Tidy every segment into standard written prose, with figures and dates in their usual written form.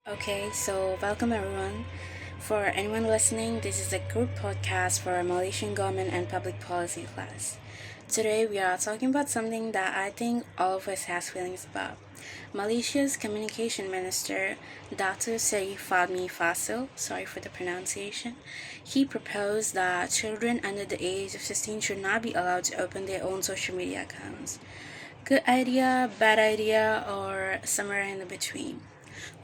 Okay, so welcome everyone. For anyone listening, this is a group podcast for a Malaysian Government and Public Policy class. Today we are talking about something that I think all of us has feelings about. Malaysia's Communication Minister, Dato Seri Fadmi Fasil, sorry for the pronunciation, he proposed that children under the age of 16 should not be allowed to open their own social media accounts. Good idea, bad idea, or somewhere in the between?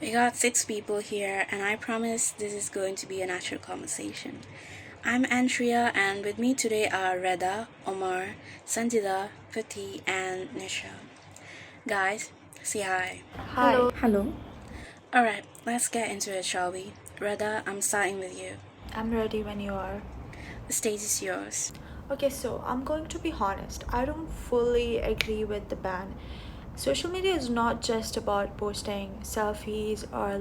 We got six people here, and I promise this is going to be a natural conversation. I'm Andrea, and with me today are Reda, Omar, Sanjida, Pati, and Nisha. Guys, say hi. Hi. Hello. Alright, let's get into it, shall we? Reda, I'm starting with you. I'm ready when you are. The stage is yours. Okay, so I'm going to be honest. I don't fully agree with the ban. Social media is not just about posting selfies or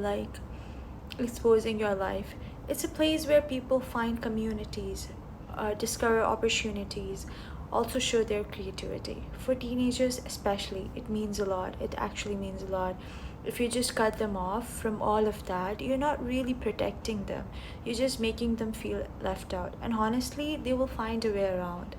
exposing your life. It's a place where people find communities, discover opportunities, also show their creativity. For teenagers, especially, it means a lot. It actually means a lot. If you just cut them off from all of that, you're not really protecting them. You're just making them feel left out. And honestly, they will find a way around,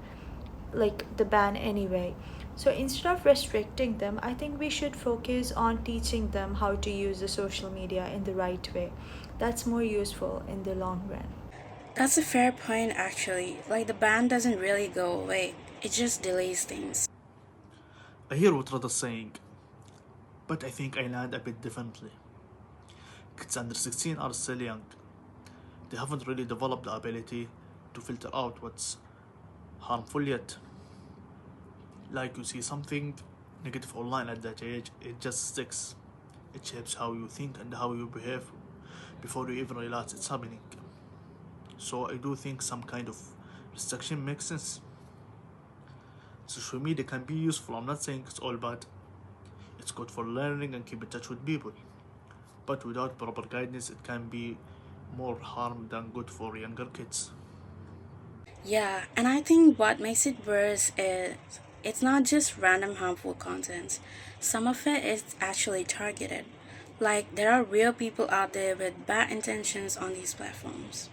like the ban anyway. So instead of restricting them, I think we should focus on teaching them how to use the social media in the right way. That's more useful in the long run. That's a fair point, actually. Like, the ban doesn't really go away, it just delays things. I hear what Rada's saying, but I think I land a bit differently. Kids under 16 are still young. They haven't really developed the ability to filter out what's harmful yet. Like, you see something negative online at that age, it just sticks. It shapes how you think and how you behave before you even realize it's happening. So I do think some kind of restriction makes sense. Social media can be useful. I'm not saying it's all bad. It's good for learning and keep in touch with people. But without proper guidance, it can be more harm than good for younger kids. Yeah, and I think what makes it worse is it's not just random harmful content. Some of it is actually targeted. Like, there are real people out there with bad intentions on these platforms.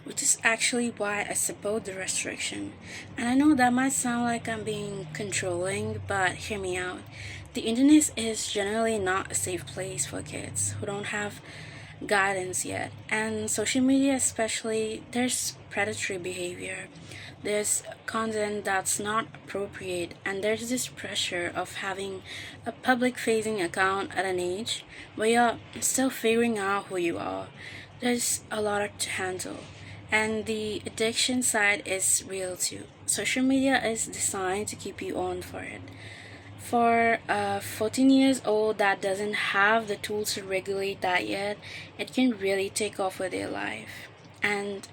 Which is actually why I support the restriction. And I know that might sound like I'm being controlling, but hear me out. The internet is generally not a safe place for kids who don't have guidance yet. And social media, especially, there's predatory behavior. There's content that's not appropriate, and there's this pressure of having a public facing account at an age where you're still figuring out who you are. There's a lot to handle. And the addiction side is real too. Social media is designed to keep you on for it. For a 14 years old that doesn't have the tools to regulate that yet, it can really take off with their life. And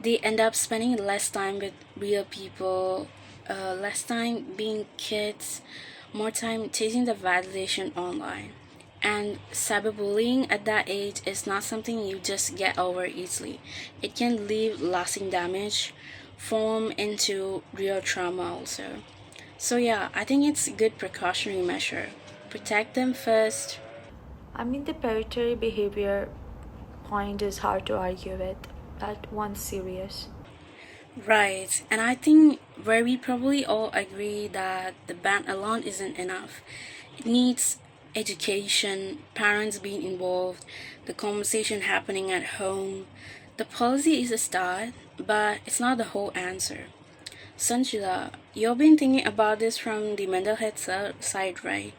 they end up spending less time with real people, less time being kids, more time chasing the validation online. And cyberbullying at that age is not something you just get over easily. It can leave lasting damage, form into real trauma also. So yeah, I think it's a good precautionary measure. Protect them first. I mean, the predatory behavior point is hard to argue with. That one's serious. Right, and I think where we probably all agree that the ban alone isn't enough. It needs education, parents being involved, the conversation happening at home. The policy is a start, but it's not the whole answer. Sanjida, you've been thinking about this from the mental health side, right?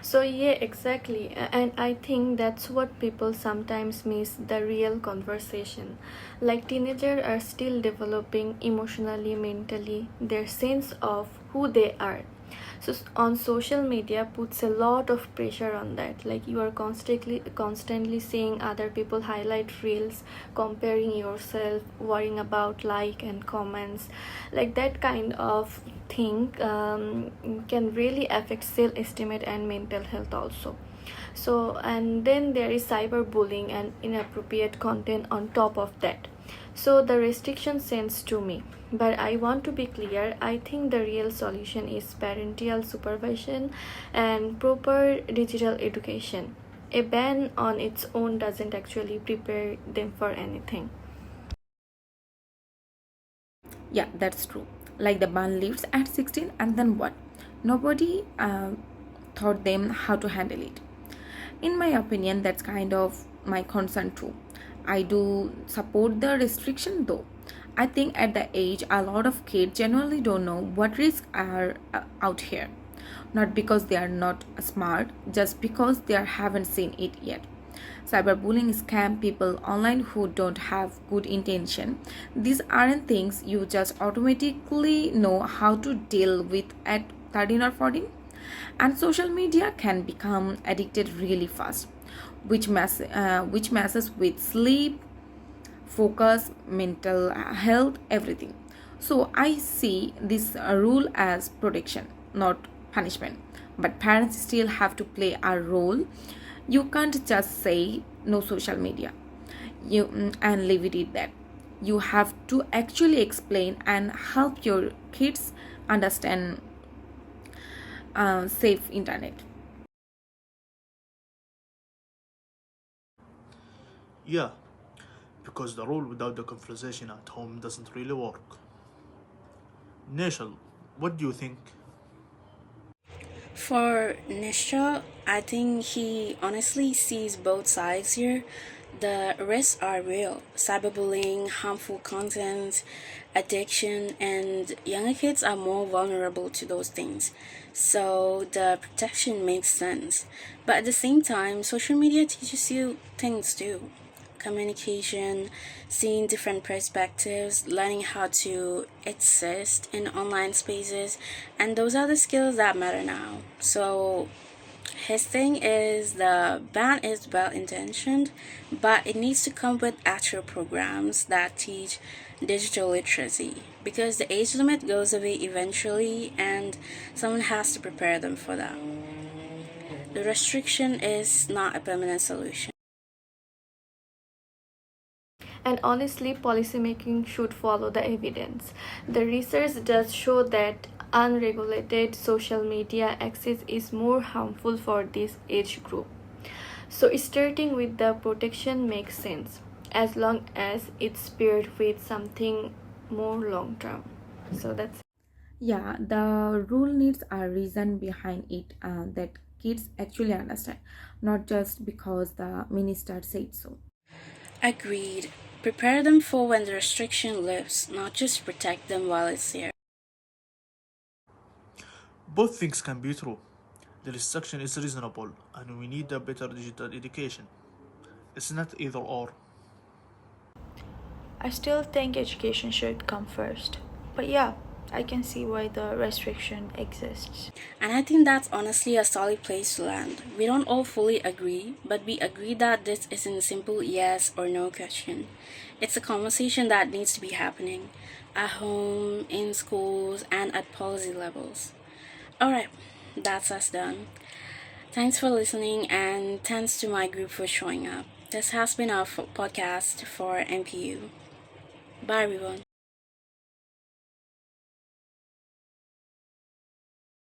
So, yeah, exactly. And I think that's what people sometimes miss the real conversation. Like, teenagers are still developing emotionally, mentally, their sense of who they are. So on social media puts a lot of pressure on that. Like, you are constantly seeing other people highlight reels, comparing yourself, worrying about like and comments. Like, that kind of thing can really affect self-esteem and mental health also. So, and then there is cyberbullying and inappropriate content on top of that. So the restriction sends to me. But I want to be clear, I think the real solution is parental supervision and proper digital education. A ban on its own doesn't actually prepare them for anything. Yeah, that's true. Like the ban leaves at 16, and then what? Nobody taught them how to handle it. In my opinion, that's kind of my concern too. I do support the restriction though. I think at the age, a lot of kids genuinely don't know what risks are out here. Not because they are not smart, just because they haven't seen it yet. Cyberbullying scam people online who don't have good intention. These aren't things you just automatically know how to deal with at 13 or 14. And social media can become addicted really fast, which messes with sleep, focus, mental health, everything. So I see this rule as protection, not punishment. But parents still have to play a role. You can't just say no social media and leave it at that. You have to actually explain and help your kids understand safe internet. Yeah, because the rule without the conversation at home doesn't really work. Nashal, what do you think? For Nisha, I think he honestly sees both sides here. The risks are real: cyberbullying, harmful content, addiction, and younger kids are more vulnerable to those things. So the protection makes sense. But at the same time, social media teaches you things too: communication, seeing different perspectives, learning how to exist in online spaces, and those are the skills that matter now. So his thing is the ban is well intentioned, but it needs to come with actual programs that teach digital literacy because the age limit goes away eventually and someone has to prepare them for that. The restriction is not a permanent solution. And honestly, policymaking should follow the evidence. The research does show that unregulated social media access is more harmful for this age group. So, starting with the protection makes sense as long as it's paired with something more long term. So, that's Yeah, the rule needs a reason behind it that kids actually understand, not just because the minister said so. Agreed. Prepare them for when the restriction lifts, not just protect them while it's there. Both things can be true. The restriction is reasonable, and we need a better digital education. It's not either or. I still think education should come first. But yeah, I can see why the restriction exists. And I think that's honestly a solid place to land. We don't all fully agree, but we agree that this isn't a simple yes or no question. It's a conversation that needs to be happening at home, in schools, and at policy levels. Alright, that's us done. Thanks for listening, and thanks to my group for showing up. This has been our podcast for MPU. Bye, everyone.